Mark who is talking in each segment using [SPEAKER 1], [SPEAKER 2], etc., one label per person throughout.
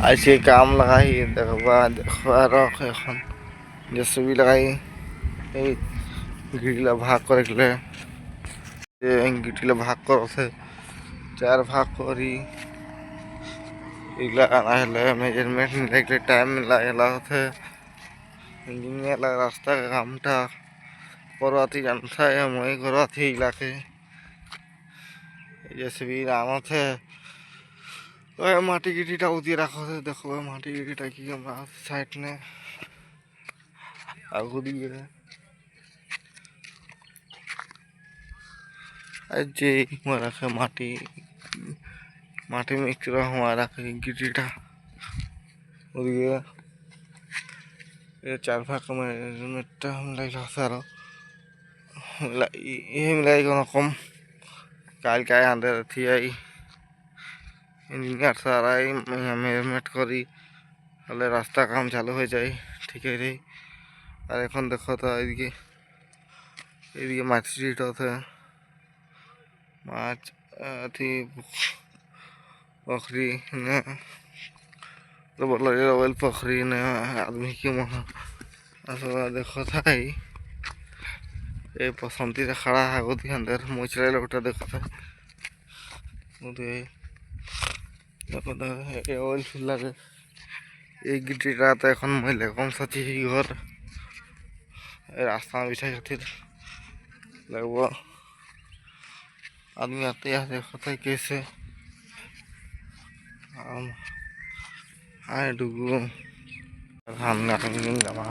[SPEAKER 1] আজকে কাম লাগাই দেখবা দেখবার এখন জেসিবি লাগাই এই গিটিলা ভাগ করে গেলে গিটিলা ভাগ করছে চার ভাগ করি এগুলা আনা হলে মেজারমেন্ট লাগলে টাইম লাগলা হচ্ছে ইঞ্জিনিয়ার রাস্তা কামটা করवाती जानता है मैं करवाती इलाके জেসিবি নাম আছে ওই মাটি গিটিটা উদিয়ে রাখা আছে দেখো মাটি গিটিটা কি আমরা সাইড নে আগু দিয়ে আর যে রাখে মাটি মাটি মিক্স हुआ রাখে গিটিটা ওদিকে চার ভাগ মেটটা মিলাইলা সারা মিলাই কোনো কম কাল কায় আন্দার থি আই ইঞ্জিনিয়ার স্যার আই মেজারমেন্ট করি তাহলে রাস্তা কাম চালু হয়ে যায় ঠিক আছে আর এখন দেখো তো এদিকে মাছ স্ট্রিট আছে माछ अथी पोखरी ने तो बोलो ये रोयल पोखरी ने आदमी की वहाँ असला देखो था ये पसंदी से खड़ा है उधर अंदर मोचरे लोटा देखो था उधर देखो तो ये ऑयल फिल लगे एक गिट्टी रात এখন মহিলা কম সাথী ঘর রাস্তা বিছাই খাतिर लगभग आदमी आते हैं देखो था कैसे हाय डुगू हम नहीं जमा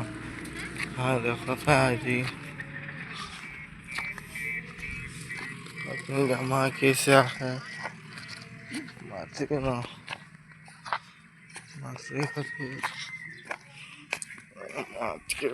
[SPEAKER 1] हाँ देखो था जी अपनी जमा कैसे है माथे ना माथे खातिर आज के